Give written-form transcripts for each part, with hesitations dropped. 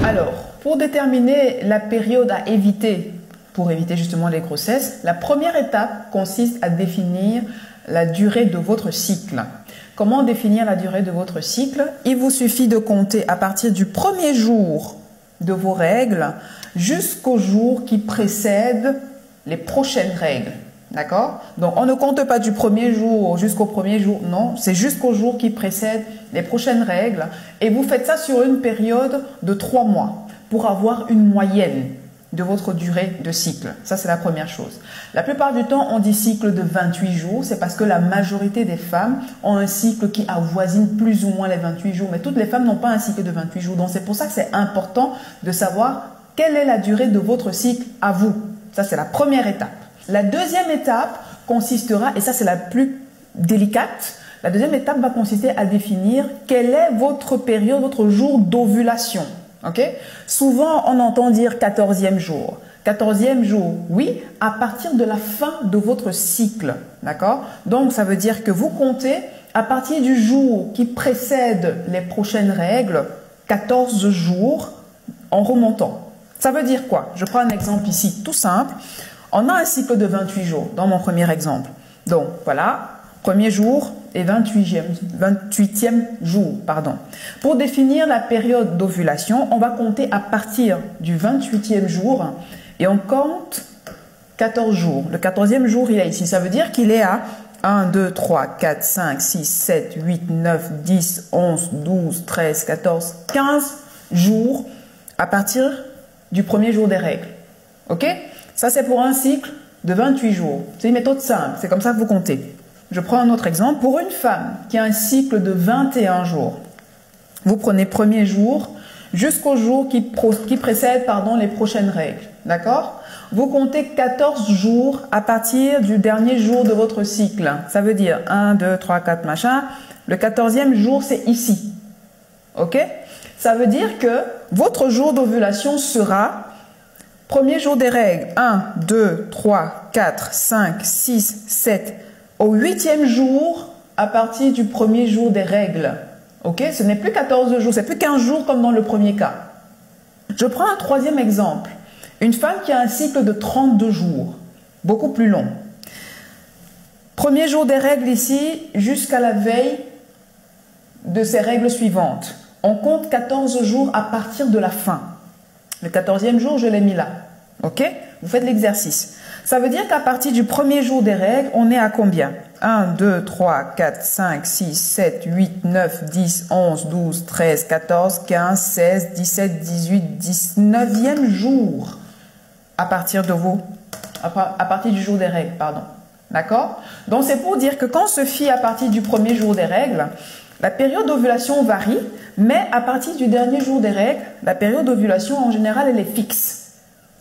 Alors, pour déterminer la période à éviter, pour éviter justement les grossesses, la première étape consiste à définir la durée de votre cycle. Comment définir la durée de votre cycle? Il vous suffit de compter à partir du premier jour de vos règles jusqu'au jour qui précède les prochaines règles. D'accord? Donc, on ne compte pas du premier jour jusqu'au premier jour. Non, c'est jusqu'au jour qui précède les prochaines règles. Et vous faites ça sur une période de 3 mois pour avoir une moyenne de votre durée de cycle. Ça, c'est la première chose. La plupart du temps, on dit cycle de 28 jours. C'est parce que la majorité des femmes ont un cycle qui avoisine plus ou moins les 28 jours. Mais toutes les femmes n'ont pas un cycle de 28 jours. Donc, c'est pour ça que c'est important de savoir quelle est la durée de votre cycle à vous. Ça, c'est la première étape. La deuxième étape consistera, et ça, c'est la plus délicate, la deuxième étape va consister à définir quelle est votre période, votre jour d'ovulation. Okay? Souvent, on entend dire 14e jour. 14e jour, oui, à partir de la fin de votre cycle. D'accord? Donc, ça veut dire que vous comptez à partir du jour qui précède les prochaines règles, 14 jours en remontant. Ça veut dire quoi? Je prends un exemple ici, tout simple. On a un cycle de 28 jours dans mon premier exemple. Donc, voilà, premier jour et 28e jour. Pour définir la période d'ovulation, on va compter à partir du 28e jour et on compte 14 jours. Le 14e jour, il est ici. Ça veut dire qu'il est à 1, 2, 3, 4, 5, 6, 7, 8, 9, 10, 11, 12, 13, 14, 15 jours à partir du premier jour des règles. OK? Ça, c'est pour un cycle de 28 jours. C'est une méthode simple. C'est comme ça que vous comptez. Je prends un autre exemple. Pour une femme qui a un cycle de 21 jours, vous prenez premier jour jusqu'au jour qui précède les prochaines règles. D'accord? Vous comptez 14 jours à partir du dernier jour de votre cycle. Ça veut dire 1, 2, 3, 4, machin. Le 14e jour, c'est ici. OK? Ça veut dire que votre jour d'ovulation sera premier jour des règles, 1, 2, 3, 4, 5, 6, 7. Au 8e jour, à partir du premier jour des règles. Ok? Ce n'est plus 14 jours, c'est plus 15 jours comme dans le premier cas. Je prends un troisième exemple. Une femme qui a un cycle de 32 jours, beaucoup plus long. Premier jour des règles ici, jusqu'à la veille de ses règles suivantes. On compte 14 jours à partir de la fin. Le 14e jour, je l'ai mis là. OK? Vous faites l'exercice. Ça veut dire qu'à partir du premier jour des règles, on est à combien? 1, 2, 3, 4, 5, 6, 7, 8, 9, 10, 11, 12, 13, 14, 15, 16, 17, 18, 19e jour à partir du jour des règles, pardon. D'accord? Donc, c'est pour dire que quand on se fie à partir du premier jour des règles, la période d'ovulation varie, mais à partir du dernier jour des règles, la période d'ovulation, en général, elle est fixe.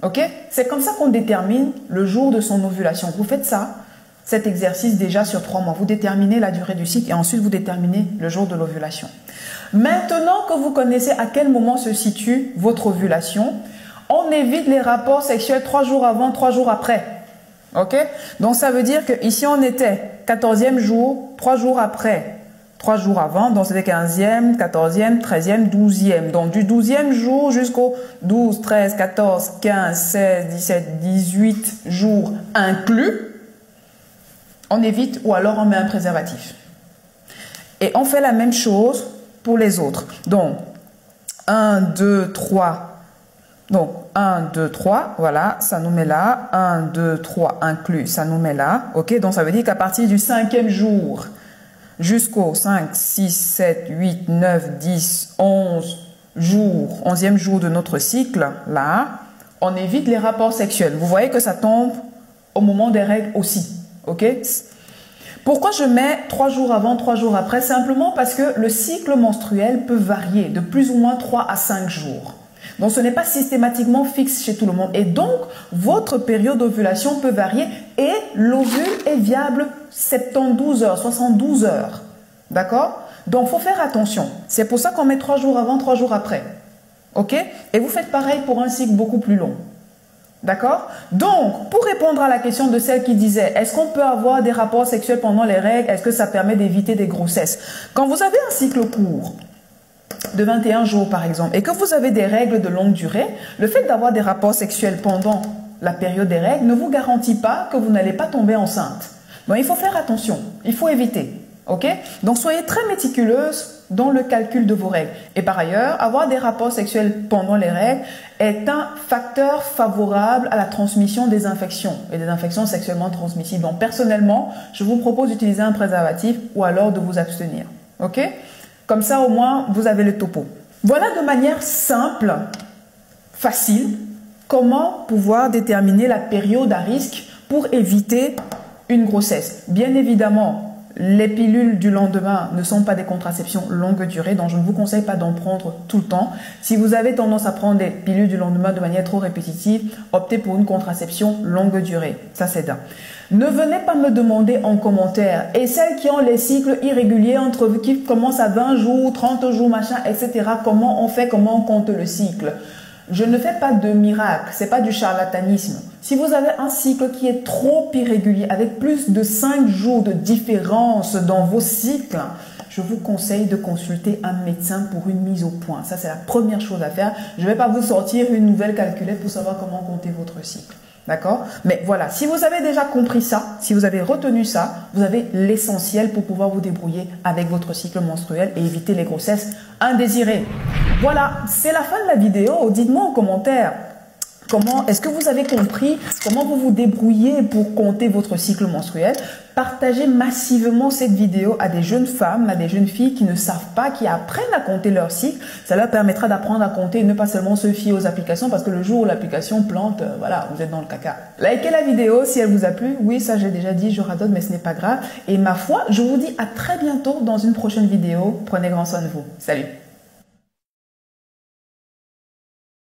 OK? C'est comme ça qu'on détermine le jour de son ovulation. Vous faites ça, cet exercice déjà sur 3 mois. Vous déterminez la durée du cycle et ensuite vous déterminez le jour de l'ovulation. Maintenant que vous connaissez à quel moment se situe votre ovulation, on évite les rapports sexuels 3 jours avant, 3 jours après. OK? Donc ça veut dire que ici on était 14e jour, 3 jours après. 3 jours avant, donc c'était 15e, 14e, 13e, 12e. Donc du 12e jour jusqu'au 12, 13, 14, 15, 16, 17, 18 jours inclus, on évite ou alors on met un préservatif. Et on fait la même chose pour les autres. Donc 1, 2, 3. Donc 1, 2, 3, voilà, ça nous met là. 1, 2, 3 inclus, ça nous met là. OK, donc ça veut dire qu'à partir du 5e jour jusqu'au 5, 6, 7, 8, 9, 10, 11 jours, 11e jour de notre cycle, là, on évite les rapports sexuels. Vous voyez que ça tombe au moment des règles aussi. OK? Pourquoi je mets 3 jours avant, 3 jours après? Simplement parce que le cycle menstruel peut varier de plus ou moins 3 à 5 jours. Donc, ce n'est pas systématiquement fixe chez tout le monde. Et donc, votre période d'ovulation peut varier et l'ovule est viable 72 heures, 72 heures. D'accord? Donc, il faut faire attention. C'est pour ça qu'on met 3 jours avant, 3 jours après. OK? Et vous faites pareil pour un cycle beaucoup plus long. D'accord? Donc, pour répondre à la question de celle qui disait, est-ce qu'on peut avoir des rapports sexuels pendant les règles? Est-ce que ça permet d'éviter des grossesses? Quand vous avez un cycle court, de 21 jours par exemple et que vous avez des règles de longue durée, le fait d'avoir des rapports sexuels pendant la période des règles ne vous garantit pas que vous n'allez pas tomber enceinte. Donc il faut faire attention, il faut éviter. Ok? Donc soyez très méticuleuse dans le calcul de vos règles. Et par ailleurs, avoir des rapports sexuels pendant les règles est un facteur favorable à la transmission des infections et des infections sexuellement transmissibles. Donc personnellement, je vous propose d'utiliser un préservatif ou alors de vous abstenir. Ok? Comme ça au moins vous avez le topo. Voilà de manière simple, facile, comment pouvoir déterminer la période à risque pour éviter une grossesse. Bien évidemment, les pilules du lendemain ne sont pas des contraceptions longue durée, donc je ne vous conseille pas d'en prendre tout le temps. Si vous avez tendance à prendre des pilules du lendemain de manière trop répétitive, optez pour une contraception longue durée. Ça, c'est d'un. Ne venez pas me demander en commentaire, et celles qui ont les cycles irréguliers qui commencent à 20 jours, 30 jours, machin, etc., comment on fait, comment on compte le cycle? Je ne fais pas de miracle, c'est pas du charlatanisme. Si vous avez un cycle qui est trop irrégulier, avec plus de 5 jours de différence dans vos cycles, je vous conseille de consulter un médecin pour une mise au point. Ça, c'est la première chose à faire. Je ne vais pas vous sortir une nouvelle calculette pour savoir comment compter votre cycle. D'accord? Mais voilà, si vous avez déjà compris ça, si vous avez retenu ça, vous avez l'essentiel pour pouvoir vous débrouiller avec votre cycle menstruel et éviter les grossesses indésirées. Voilà, c'est la fin de la vidéo. Dites-moi en commentaire, est-ce que vous avez compris comment vous vous débrouillez pour compter votre cycle menstruel? Partagez massivement cette vidéo à des jeunes femmes, à des jeunes filles qui ne savent pas, qui apprennent à compter leur cycle. Ça leur permettra d'apprendre à compter et ne pas seulement se fier aux applications parce que le jour où l'application plante, voilà, vous êtes dans le caca. Likez la vidéo si elle vous a plu. Oui, ça j'ai déjà dit, je radote, mais ce n'est pas grave. Et ma foi, je vous dis à très bientôt dans une prochaine vidéo. Prenez grand soin de vous. Salut!